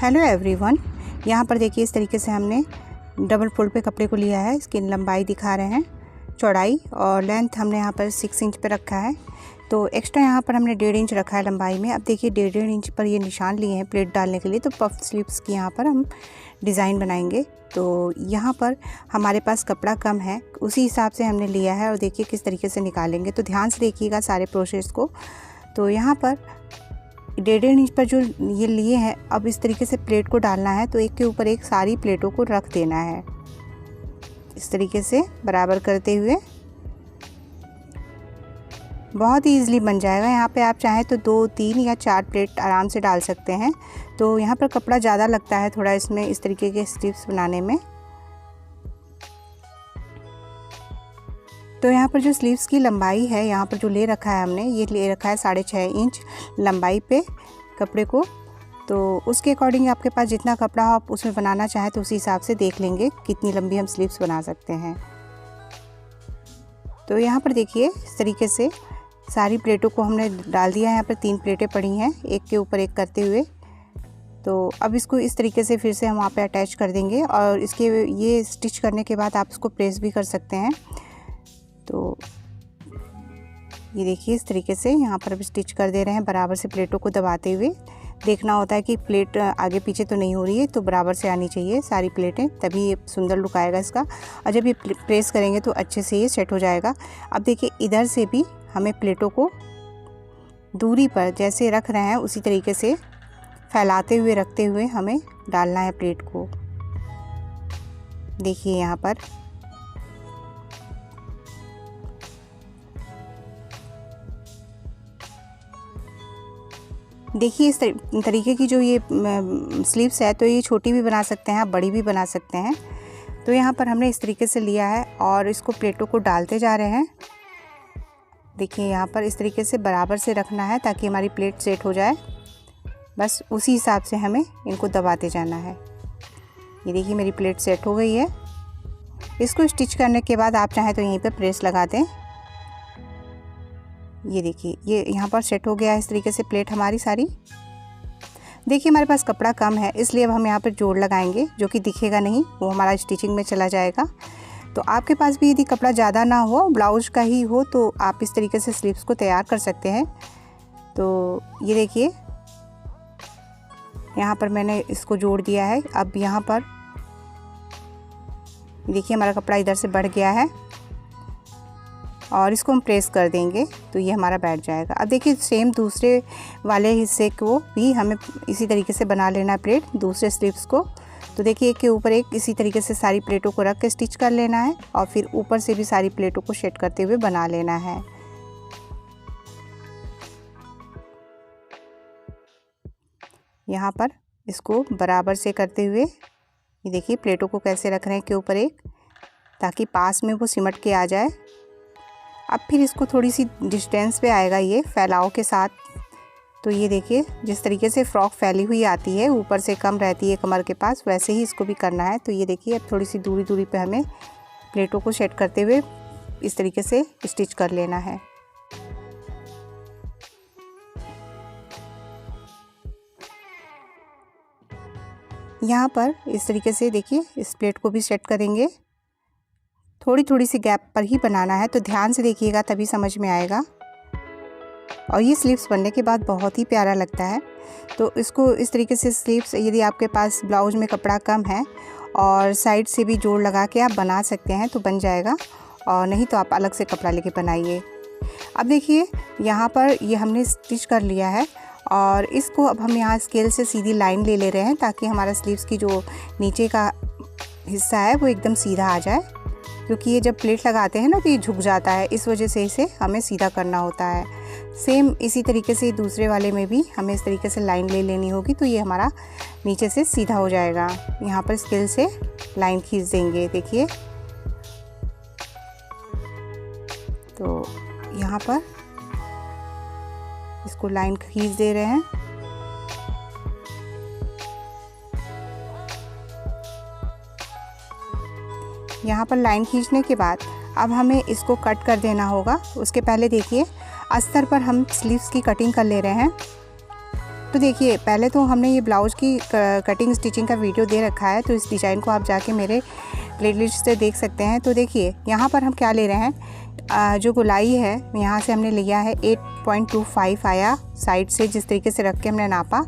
Hello everyone, यहाँ पर देखिए इस तरीके से हमने डबल फोल्ड पे कपड़े को लिया है। इसकी लंबाई दिखा रहे हैं, चौड़ाई और लेंथ हमने यहाँ पर 6 इंच पे रखा है। तो एक्स्ट्रा यहाँ पर हमने 1.5 इंच रखा है लंबाई में। अब देखिए 1.5 इंच पर ये निशान लिए हैं प्लेट डालने के लिए। तो पफ स्लीव्स की यहाँ पर हम डिज़ाइन बनाएंगे। तो यहाँ पर हमारे पास कपड़ा कम है, उसी हिसाब से हमने लिया है और देखिए किस तरीके से निकालेंगे। तो ध्यान से देखिएगा सारे प्रोसेस को। तो यहाँ पर 1.5 इंच पर जो ये लिए हैं, अब इस तरीके से प्लेट को डालना है। तो एक के ऊपर एक सारी प्लेटों को रख देना है, इस तरीके से बराबर करते हुए। बहुत ही ईजिली बन जाएगा। यहाँ पे आप चाहें तो 2, 3 या 4 प्लेट आराम से डाल सकते हैं। तो यहाँ पर कपड़ा ज़्यादा लगता है थोड़ा इसमें, इस तरीके के स्ट्रिप्स बनाने में। तो यहाँ पर जो स्लीव्स की लंबाई है, यहाँ पर जो ले रखा है हमने, ये ले रखा है 6.5 इंच लंबाई पे कपड़े को। तो उसके अकॉर्डिंग आपके पास जितना कपड़ा हो आप उसमें बनाना चाहें तो उसी हिसाब से देख लेंगे कितनी लंबी हम स्लीव्स बना सकते हैं। तो यहाँ पर देखिए इस तरीके से सारी प्लेटों को हमने डाल दिया है। यहाँ पर 3 प्लेटें पड़ी हैं एक के ऊपर एक करते हुए। तो अब इसको इस तरीके से फिर से हम वहाँ पे अटैच कर देंगे और इसके ये स्टिच करने के बाद आप इसको प्रेस भी कर सकते हैं। तो ये देखिए इस तरीके से यहाँ पर अब स्टिच कर दे रहे हैं, बराबर से प्लेटों को दबाते हुए। देखना होता है कि प्लेट आगे पीछे तो नहीं हो रही है, तो बराबर से आनी चाहिए सारी प्लेटें, तभी ये सुंदर लुक आएगा इसका। और जब ये प्रेस करेंगे तो अच्छे से ये सेट हो जाएगा। अब देखिए इधर से भी हमें प्लेटों को दूरी पर जैसे रख रहे हैं उसी तरीके से फैलाते हुए रखते हुए हमें डालना है प्लेट को। देखिए यहाँ पर देखिए इस तरीके की जो ये स्लीव्स है, तो ये छोटी भी बना सकते हैं आप, बड़ी भी बना सकते हैं। तो यहाँ पर हमने इस तरीके से लिया है और इसको प्लेटों को डालते जा रहे हैं। देखिए यहाँ पर इस तरीके से बराबर से रखना है ताकि हमारी प्लेट सेट हो जाए। बस उसी हिसाब से हमें इनको दबाते जाना है। ये देखिए मेरी प्लेट सेट हो गई है। इसको स्टिच करने के बाद आप चाहें तो यहीं पर प्रेस लगा दें। ये देखिए ये यहाँ पर सेट हो गया है इस तरीके से प्लेट हमारी सारी। देखिए हमारे पास कपड़ा कम है, इसलिए अब हम यहाँ पर जोड़ लगाएंगे, जो कि दिखेगा नहीं, वो हमारा स्टिचिंग में चला जाएगा। तो आपके पास भी यदि कपड़ा ज़्यादा ना हो, ब्लाउज का ही हो, तो आप इस तरीके से स्लीव्स को तैयार कर सकते हैं। तो ये देखिए यहाँ पर मैंने इसको जोड़ दिया है। अब यहाँ पर देखिए हमारा कपड़ा इधर से बढ़ गया है और इसको हम प्रेस कर देंगे तो ये हमारा बैठ जाएगा। अब देखिए सेम दूसरे वाले हिस्से को भी हमें इसी तरीके से बना लेना है प्लेट, दूसरे स्लीव्स को। तो देखिए एक के ऊपर एक इसी तरीके से सारी प्लेटों को रख के स्टिच कर लेना है और फिर ऊपर से भी सारी प्लेटों को सेट करते हुए बना लेना है। यहाँ पर इसको बराबर से करते हुए ये देखिए प्लेटों को कैसे रख रहे हैं एक के ऊपर एक, ताकि पास में वो सिमट के आ जाए। अब फिर इसको थोड़ी सी डिस्टेंस पे आएगा ये फैलाव के साथ। तो ये देखिए जिस तरीके से फ्रॉक फैली हुई आती है, ऊपर से कम रहती है कमर के पास, वैसे ही इसको भी करना है। तो ये देखिए अब थोड़ी सी दूरी पे हमें प्लेटों को सेट करते हुए इस तरीके से स्टिच कर लेना है। यहाँ पर इस तरीके से देखिए इस प्लेट को भी सेट करेंगे। थोड़ी सी गैप पर ही बनाना है, तो ध्यान से देखिएगा तभी समझ में आएगा। और ये स्लीव्स बनने के बाद बहुत ही प्यारा लगता है। तो इसको इस तरीके से स्लीव्स, यदि आपके पास ब्लाउज में कपड़ा कम है और साइड से भी जोड़ लगा के आप बना सकते हैं तो बन जाएगा, और नहीं तो आप अलग से कपड़ा लेके बनाइए। अब देखिए यहाँ पर ये हमने स्टिच कर लिया है और इसको अब हम यहाँ स्केल से सीधी लाइन ले रहे हैं ताकि हमारा स्लीव्स की जो नीचे का हिस्सा है वो एकदम सीधा आ जाए। क्योंकि ये जब प्लेट लगाते हैं ना तो ये झुक जाता है, इस वजह से इसे हमें सीधा करना होता है। सेम इसी तरीके से दूसरे वाले में भी हमें इस तरीके से लाइन ले लेनी होगी, तो ये हमारा नीचे से सीधा हो जाएगा। यहाँ पर स्केल से लाइन खींच देंगे। देखिए तो यहाँ पर इसको लाइन खींच दे रहे हैं। यहाँ पर लाइन खींचने के बाद अब हमें इसको कट कर देना होगा। उसके पहले देखिए अस्तर पर हम स्लीव्स की कटिंग कर ले रहे हैं। तो देखिए पहले तो हमने ये ब्लाउज़ की कटिंग स्टिचिंग का वीडियो दे रखा है, तो इस डिज़ाइन को आप जाके मेरे प्लेलिस्ट से देख सकते हैं। तो देखिए यहाँ पर हम क्या ले रहे हैं, जो गोलाई है यहाँ से हमने लिया है 8.25 आया साइड से, जिस तरीके से रख के हमने नापा।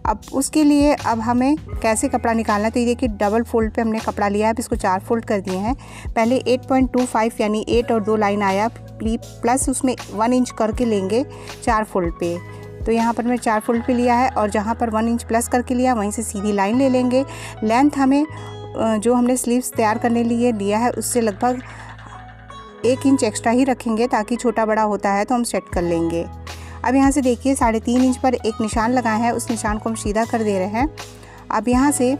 अब उसके लिए अब हमें कैसे कपड़ा निकालना है, तो ये देखिए डबल फोल्ड पे हमने कपड़ा लिया है, अब इसको 4 फोल्ड कर दिए हैं। पहले 8.25 यानी 8 और 2 लाइन आया, प्लस उसमें 1 इंच करके लेंगे 4 फोल्ड पे। तो यहाँ पर मैं 4 फोल्ड पे लिया है और जहाँ पर 1 इंच प्लस करके लिया वहीं से सीधी लाइन ले लेंगे। लेंथ हमें जो हमने स्लीव्स तैयार करने लिए लिया है उससे लगभग 1 इंच एक्स्ट्रा ही रखेंगे, ताकि छोटा बड़ा होता है तो हम सेट कर लेंगे। अब यहाँ से देखिए 3.5 इंच पर एक निशान लगाया है, उस निशान को हम सीधा कर दे रहे हैं। अब यहाँ से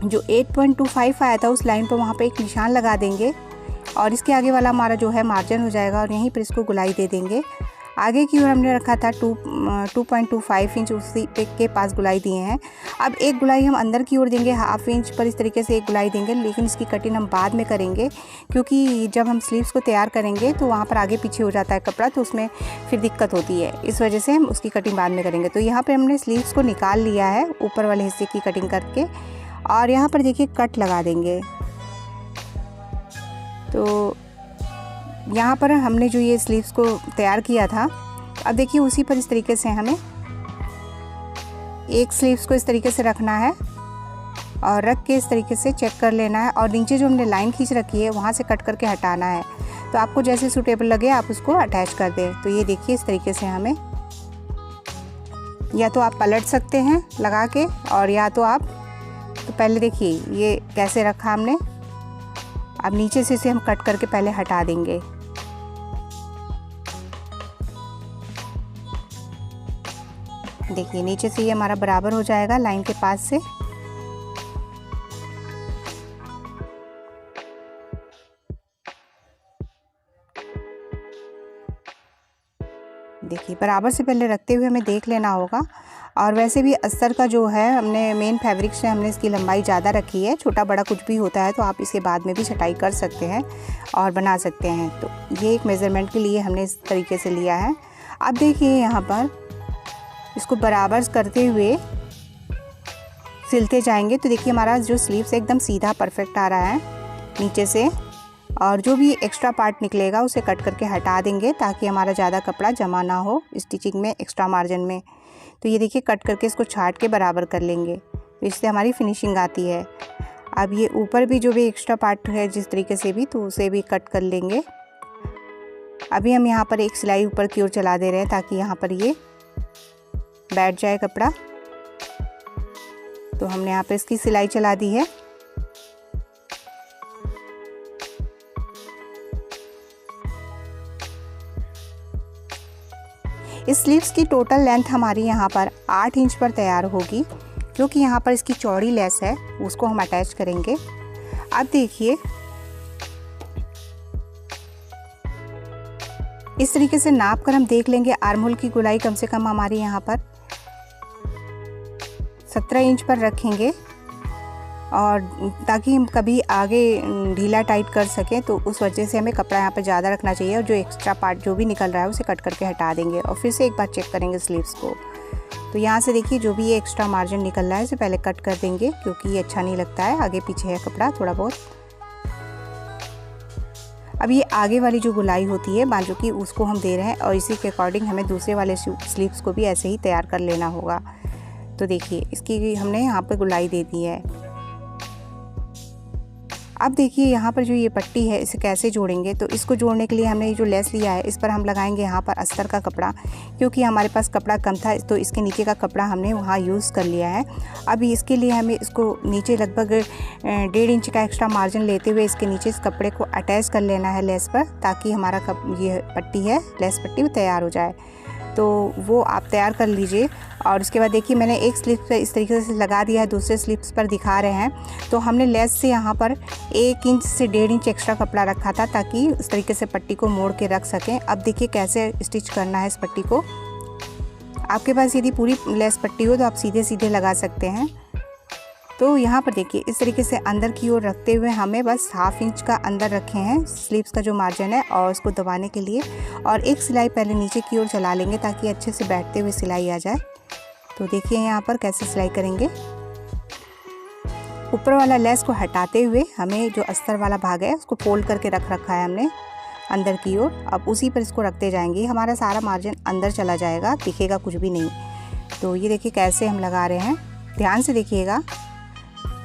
जो 8.25 आया था उस लाइन पर वहाँ पे एक निशान लगा देंगे और इसके आगे वाला हमारा जो है मार्जिन हो जाएगा और यहीं पर इसको गुलाई दे देंगे। आगे की ओर हमने रखा था 2.25 इंच, उसी के पास गुलाई दिए हैं। अब एक गुलाई हम अंदर की ओर देंगे, 1/2 इंच पर इस तरीके से एक गुलाई देंगे, लेकिन इसकी कटिंग हम बाद में करेंगे, क्योंकि जब हम स्लीव्स को तैयार करेंगे तो वहाँ पर आगे पीछे हो जाता है कपड़ा, तो उसमें फिर दिक्कत होती है। इस वजह से हम उसकी कटिंग बाद में करेंगे। तो यहाँ पर हमने स्लीव्स को निकाल लिया है ऊपर वाले हिस्से की कटिंग करके, और यहाँ पर देखिए कट लगा देंगे। तो यहाँ पर हमने जो ये स्लीव्स को तैयार किया था, अब देखिए उसी पर इस तरीके से हमें एक स्लीव्स को इस तरीके से रखना है और रख के इस तरीके से चेक कर लेना है, और नीचे जो हमने लाइन खींच रखी है वहाँ से कट करके हटाना है। तो आपको जैसे सूटेबल लगे आप उसको अटैच कर दें। तो ये देखिए इस तरीके से हमें, या तो आप पलट सकते हैं लगा के, और या तो आप, तो पहले देखिए ये कैसे रखा हमने। अब नीचे से इसे हम कट करके पहले हटा देंगे। देखिए नीचे से ये हमारा बराबर हो जाएगा लाइन के पास से। देखिए बराबर से पहले रखते हुए हमें देख लेना होगा। और वैसे भी अस्तर का जो है हमने मेन फैब्रिक से हमने इसकी लंबाई ज़्यादा रखी है, छोटा बड़ा कुछ भी होता है तो आप इसके बाद में भी छटाई कर सकते हैं और बना सकते हैं। तो ये एक मेज़रमेंट के लिए हमने इस तरीके से लिया है। अब देखिए यहाँ पर इसको बराबर करते हुए सिलते जाएंगे। तो देखिए हमारा जो स्लीव्स एकदम सीधा परफेक्ट आ रहा है नीचे से, और जो भी एक्स्ट्रा पार्ट निकलेगा उसे कट करके हटा देंगे, ताकि हमारा ज़्यादा कपड़ा जमा ना हो स्टिचिंग में, एक्स्ट्रा मार्जिन में। तो ये देखिए कट करके इसको छाट के बराबर कर लेंगे, तो इससे हमारी फिनिशिंग आती है। अब ये ऊपर भी जो भी एक्स्ट्रा पार्ट है जिस तरीके से भी, तो उसे भी कट कर लेंगे। अभी हम यहाँ पर एक सिलाई ऊपर की ओर चला दे रहे हैं, ताकि यहाँ पर ये बैठ जाए कपड़ा। तो हमने यहाँ पे इसकी सिलाई चला दी है। इस स्लीव्स की टोटल लेंथ हमारी यहाँ पर 8 इंच पर तैयार होगी, क्योंकि यहाँ पर इसकी चौड़ी लेस है, उसको हम अटैच करेंगे। अब देखिए इस तरीके से नाप कर हम देख लेंगे आर्म होल की गोलाई कम से कम हमारी यहाँ पर 17 इंच पर रखेंगे, और ताकि हम कभी आगे ढीला टाइट कर सकें, तो उस वजह से हमें कपड़ा यहाँ पर ज़्यादा रखना चाहिए। और जो एक्स्ट्रा पार्ट जो भी निकल रहा है उसे कट करके हटा देंगे, और फिर से एक बार चेक करेंगे स्लीव्स को। तो यहाँ से देखिए जो भी ये एक्स्ट्रा मार्जिन निकल रहा है इसे पहले कट कर देंगे, क्योंकि ये अच्छा नहीं लगता है, आगे पीछे है कपड़ा थोड़ा बहुत। अब ये आगे वाली जो गुलाई होती है बाजू की, उसको हम दे रहे हैं, और इसी के अकॉर्डिंग हमें दूसरे वाले स्लीव्स को भी ऐसे ही तैयार कर लेना होगा। तो देखिए इसकी हमने यहाँ पर गुलाई दे दी है। अब देखिए यहाँ पर जो ये पट्टी है इसे कैसे जोड़ेंगे। तो इसको जोड़ने के लिए हमने ये जो लेस लिया है इस पर हम लगाएंगे यहाँ पर अस्तर का कपड़ा, क्योंकि हमारे पास कपड़ा कम था तो इसके नीचे का कपड़ा हमने वहाँ यूज़ कर लिया है। अभी इसके लिए हमें इसको नीचे लगभग 1.5 इंच का एक्स्ट्रा मार्जिन लेते हुए इसके नीचे इस कपड़े को अटैच कर लेना है लेस पर, ताकि हमारा ये पट्टी है लेस पट्टी तैयार हो जाए। तो वो आप तैयार कर लीजिए। और उसके बाद देखिए मैंने एक स्लीव पर इस तरीके से लगा दिया है, दूसरे स्लीव्स पर दिखा रहे हैं। तो हमने लेस से यहाँ पर 1 इंच से 1.5 इंच एक्स्ट्रा कपड़ा रखा था, ताकि इस तरीके से पट्टी को मोड़ के रख सकें। अब देखिए कैसे स्टिच करना है इस पट्टी को। आपके पास यदि पूरी लेस पट्टी हो तो आप सीधे सीधे लगा सकते हैं। तो यहाँ पर देखिए इस तरीके से अंदर की ओर रखते हुए हमें बस 1/2 इंच का अंदर रखे हैं स्लीव्स का जो मार्जिन है, और उसको दबाने के लिए, और एक सिलाई पहले नीचे की ओर चला लेंगे ताकि अच्छे से बैठते हुए सिलाई आ जाए। तो देखिए यहाँ पर कैसे सिलाई करेंगे। ऊपर वाला लेस को हटाते हुए हमें जो अस्तर वाला भाग है उसको फोल्ड करके रख रखा है हमने अंदर की ओर। अब उसी पर इसको रखते जाएंगे, हमारा सारा मार्जिन अंदर चला जाएगा, दिखेगा कुछ भी नहीं। तो ये देखिए कैसे हम लगा रहे हैं, ध्यान से देखिएगा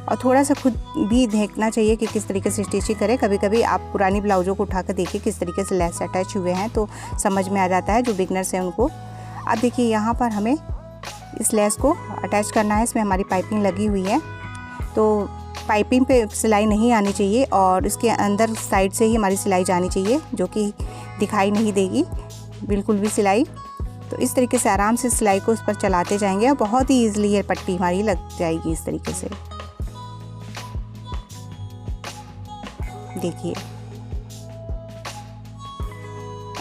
और थोड़ा सा खुद भी देखना चाहिए कि किस तरीके से स्टिचिंग करें। कभी कभी आप पुरानी ब्लाउज़ों को उठाकर देखिए किस तरीके से लेस अटैच हुए हैं, तो समझ में आ जाता है जो बिगनर्स हैं उनको। अब देखिए यहाँ पर हमें इस लेस को अटैच करना है, इसमें हमारी पाइपिंग लगी हुई है, तो पाइपिंग पे सिलाई नहीं आनी चाहिए और इसके अंदर साइड से ही हमारी सिलाई जानी चाहिए, जो कि दिखाई नहीं देगी बिल्कुल भी सिलाई। तो इस तरीके से आराम से सिलाई को उस पर चलाते जाएंगे और बहुत ही ईजिली ये पट्टी हमारी लग जाएगी इस तरीके से। देखिए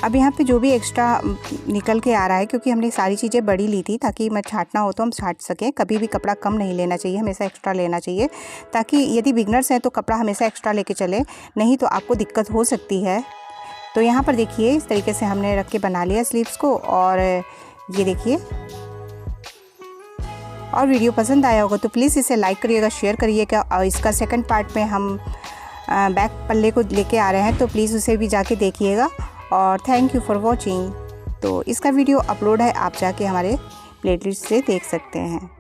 अब यहाँ पे जो भी एक्स्ट्रा निकल के आ रहा है, क्योंकि हमने सारी चीज़ें बड़ी ली थी ताकि मैं छांटना हो तो हम छांट सकें। कभी भी कपड़ा कम नहीं लेना चाहिए, हमेशा एक्स्ट्रा लेना चाहिए, ताकि यदि बिगनर्स हैं तो कपड़ा हमेशा एक्स्ट्रा लेके चले, नहीं तो आपको दिक्कत हो सकती है। तो यहाँ पर देखिए इस तरीके से हमने रख के बना लिया स्लीव्स को। और ये देखिए, और वीडियो पसंद आया होगा तो प्लीज़ इसे लाइक करिएगा, शेयर करिएगा। और इसका सेकंड पार्ट में हम बैक पल्ले को लेके आ रहे हैं, तो प्लीज़ उसे भी जाके देखिएगा। और थैंक यू फॉर वॉचिंग। तो इसका वीडियो अपलोड है, आप जाके हमारे प्लेलिस्ट से देख सकते हैं।